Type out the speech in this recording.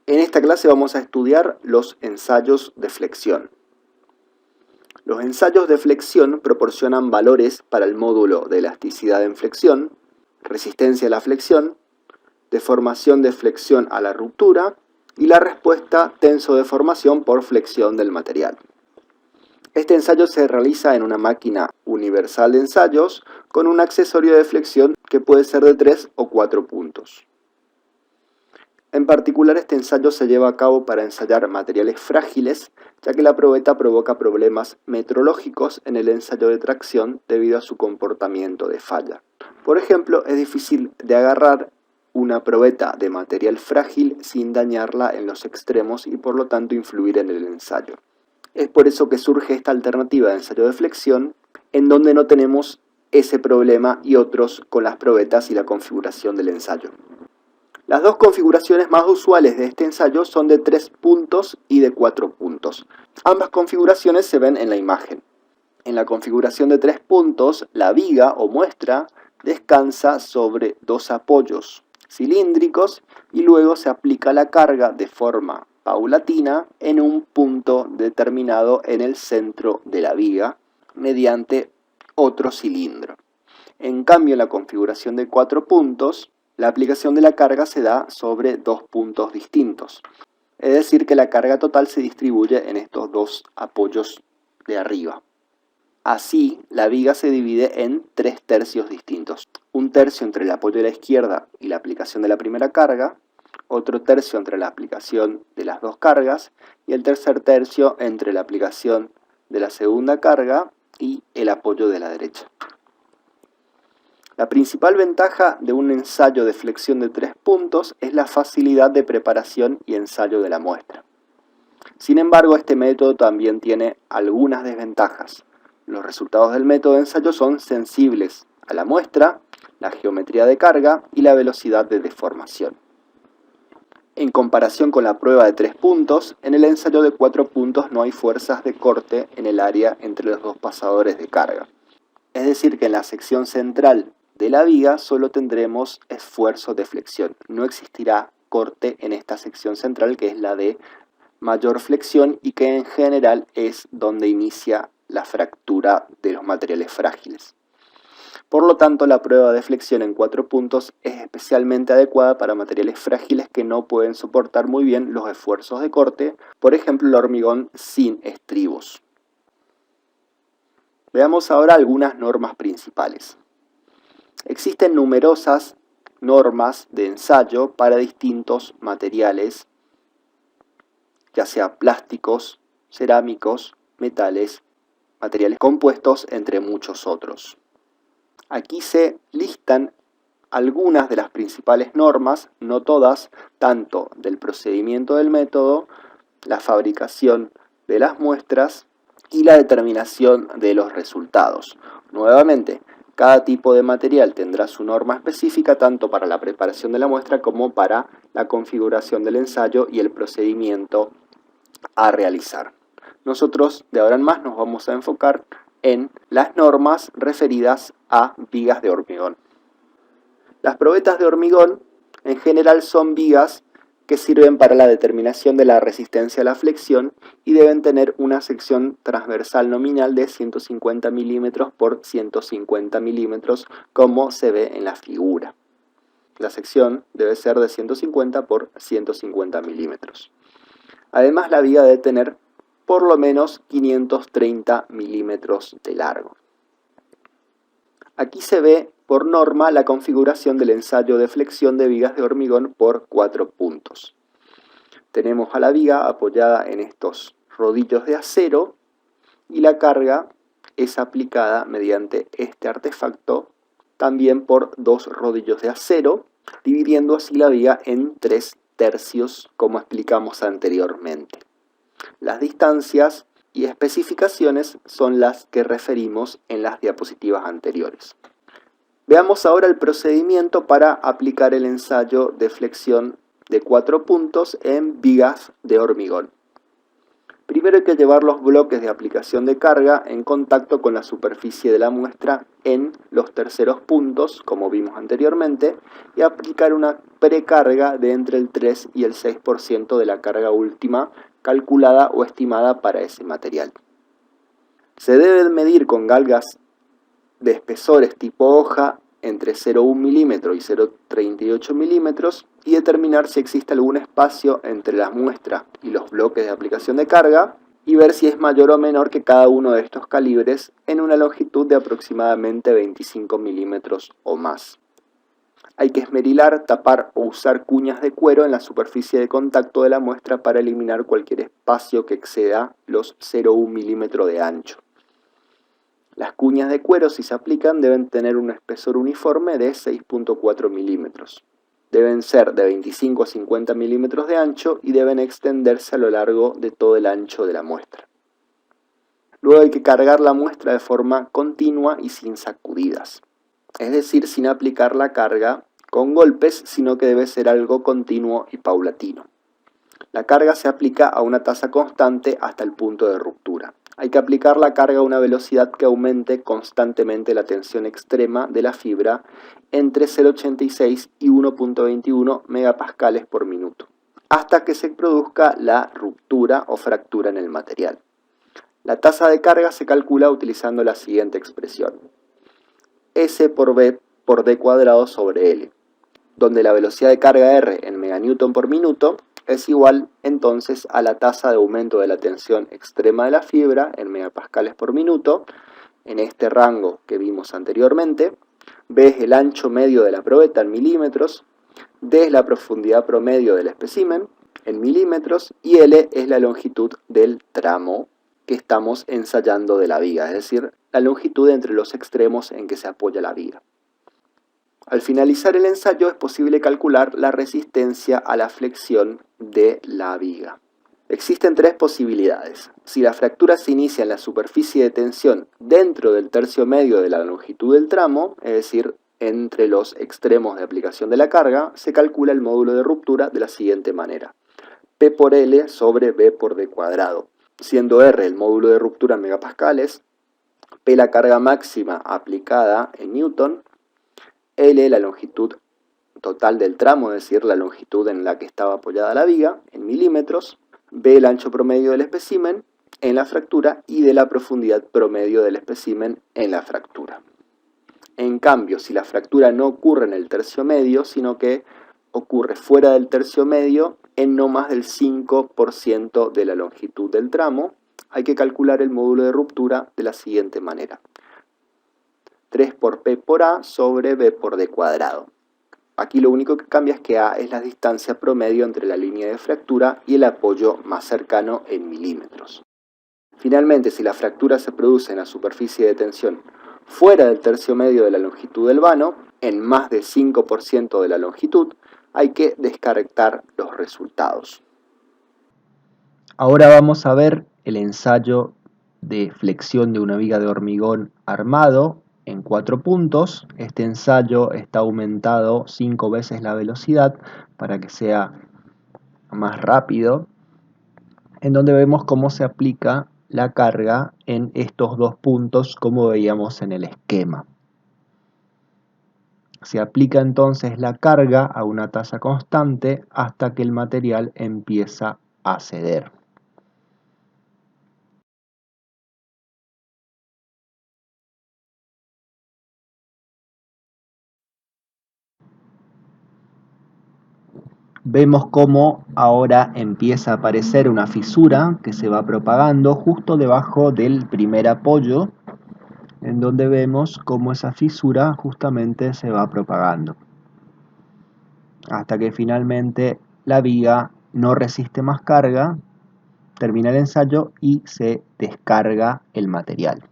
En esta clase vamos a estudiar los ensayos de flexión. Los ensayos de flexión proporcionan valores para el módulo de elasticidad en flexión, resistencia a la flexión, deformación de flexión a la ruptura y la respuesta tensodeformación por flexión del material. Este ensayo se realiza en una máquina universal de ensayos con un accesorio de flexión que puede ser de 3 o 4 puntos. En particular, este ensayo se lleva a cabo para ensayar materiales frágiles, ya que la probeta provoca problemas metrológicos en el ensayo de tracción debido a su comportamiento de falla. Por ejemplo, es difícil de agarrar una probeta de material frágil sin dañarla en los extremos y por lo tanto influir en el ensayo. Es por eso que surge esta alternativa de ensayo de flexión, en donde no tenemos ese problema y otros con las probetas y la configuración del ensayo. Las dos configuraciones más usuales de este ensayo son de 3 puntos y de 4 puntos. Ambas configuraciones se ven en la imagen. En la configuración de 3 puntos, la viga o muestra descansa sobre 2 apoyos cilíndricos y luego se aplica la carga de forma paulatina en un punto determinado en el centro de la viga mediante otro cilindro. En cambio, en la configuración de 4 puntos, la aplicación de la carga se da sobre 2 puntos distintos. Es decir, que la carga total se distribuye en estos 2 apoyos de arriba. Así, la viga se divide en 3 tercios distintos. Un tercio entre el apoyo de la izquierda y la aplicación de la primera carga, otro tercio entre la aplicación de las 2 cargas y el tercer tercio entre la aplicación de la segunda carga y el apoyo de la derecha. La principal ventaja de un ensayo de flexión de 3 puntos es la facilidad de preparación y ensayo de la muestra. Sin embargo, este método también tiene algunas desventajas. Los resultados del método de ensayo son sensibles a la muestra, la geometría de carga y la velocidad de deformación. En comparación con la prueba de 3 puntos, en el ensayo de 4 puntos no hay fuerzas de corte en el área entre los 2 pasadores de carga. Es decir, que en la sección central de la viga solo tendremos esfuerzo de flexión. No existirá corte en esta sección central, que es la de mayor flexión y que en general es donde inicia la fractura de los materiales frágiles. Por lo tanto, la prueba de flexión en 4 puntos es especialmente adecuada para materiales frágiles que no pueden soportar muy bien los esfuerzos de corte, por ejemplo el hormigón sin estribos. Veamos ahora algunas normas principales. Existen numerosas normas de ensayo para distintos materiales, ya sea plásticos, cerámicos, metales, materiales compuestos, entre muchos otros. Aquí se listan algunas de las principales normas, no todas, tanto del procedimiento del método, la fabricación de las muestras y la determinación de los resultados. Nuevamente, cada tipo de material tendrá su norma específica tanto para la preparación de la muestra como para la configuración del ensayo y el procedimiento a realizar. Nosotros de ahora en más nos vamos a enfocar en las normas referidas a vigas de hormigón. Las probetas de hormigón en general son vigas que sirven para la determinación de la resistencia a la flexión y deben tener una sección transversal nominal de 150 milímetros por 150 milímetros, como se ve en la figura. La sección debe ser de 150 por 150 milímetros. Además, la viga debe tener por lo menos 530 milímetros de largo. Aquí se ve por norma la configuración del ensayo de flexión de vigas de hormigón por 4 puntos. Tenemos a la viga apoyada en estos rodillos de acero y la carga es aplicada mediante este artefacto también por 2 rodillos de acero, dividiendo así la viga en 3 tercios, como explicamos anteriormente. Las distancias y especificaciones son las que referimos en las diapositivas anteriores. Veamos ahora el procedimiento para aplicar el ensayo de flexión de 4 puntos en vigas de hormigón. Primero hay que llevar los bloques de aplicación de carga en contacto con la superficie de la muestra en los terceros puntos, como vimos anteriormente, y aplicar una precarga de entre el 3 y el 6% de la carga última calculada o estimada para ese material. Se deben medir con galgas de espesores tipo hoja entre 0,1 milímetro y 0,38 milímetros y determinar si existe algún espacio entre la muestra y los bloques de aplicación de carga y ver si es mayor o menor que cada uno de estos calibres en una longitud de aproximadamente 25 milímetros o más. Hay que esmerilar, tapar o usar cuñas de cuero en la superficie de contacto de la muestra para eliminar cualquier espacio que exceda los 0,1 milímetro de ancho. Las cuñas de cuero, si se aplican, deben tener un espesor uniforme de 6,4 milímetros. Deben ser de 25 a 50 milímetros de ancho y deben extenderse a lo largo de todo el ancho de la muestra. Luego hay que cargar la muestra de forma continua y sin sacudidas, es decir, sin aplicar la carga con golpes, sino que debe ser algo continuo y paulatino. La carga se aplica a una tasa constante hasta el punto de ruptura. Hay que aplicar la carga a una velocidad que aumente constantemente la tensión extrema de la fibra entre 0,86 y 1,21 megapascales por minuto, hasta que se produzca la ruptura o fractura en el material. La tasa de carga se calcula utilizando la siguiente expresión: S por B por D cuadrado sobre L, donde la velocidad de carga R en meganewton por minuto es igual entonces a la tasa de aumento de la tensión extrema de la fibra en megapascales por minuto, en este rango que vimos anteriormente. B es el ancho medio de la probeta en milímetros, D es la profundidad promedio del espécimen en milímetros y L es la longitud del tramo que estamos ensayando de la viga, es decir, la longitud entre los extremos en que se apoya la viga. Al finalizar el ensayo es posible calcular la resistencia a la flexión de la viga. Existen tres posibilidades. Si la fractura se inicia en la superficie de tensión dentro del tercio medio de la longitud del tramo, es decir, entre los extremos de aplicación de la carga, se calcula el módulo de ruptura de la siguiente manera: P por L sobre B por D cuadrado, siendo R el módulo de ruptura en megapascales, P la carga máxima aplicada en newton, L la longitud total del tramo, es decir, la longitud en la que estaba apoyada la viga, en milímetros, B el ancho promedio del espécimen en la fractura y de la profundidad promedio del espécimen en la fractura. En cambio, si la fractura no ocurre en el tercio medio, sino que ocurre fuera del tercio medio en no más del 5% de la longitud del tramo, hay que calcular el módulo de ruptura de la siguiente manera: 3 por P por A sobre B por D cuadrado. Aquí lo único que cambia es que A es la distancia promedio entre la línea de fractura y el apoyo más cercano en milímetros. Finalmente, si la fractura se produce en la superficie de tensión fuera del tercio medio de la longitud del vano, en más del 5% de la longitud, hay que descartar los resultados. Ahora vamos a ver el ensayo de flexión de una viga de hormigón armado en 4 puntos. Este ensayo está aumentado 5 veces la velocidad para que sea más rápido, en donde vemos cómo se aplica la carga en estos 2 puntos como veíamos en el esquema. Se aplica entonces la carga a una tasa constante hasta que el material empieza a ceder. Vemos cómo ahora empieza a aparecer una fisura que se va propagando justo debajo del primer apoyo, en donde vemos cómo esa fisura justamente se va propagando, hasta que finalmente la viga no resiste más carga, termina el ensayo y se descarga el material.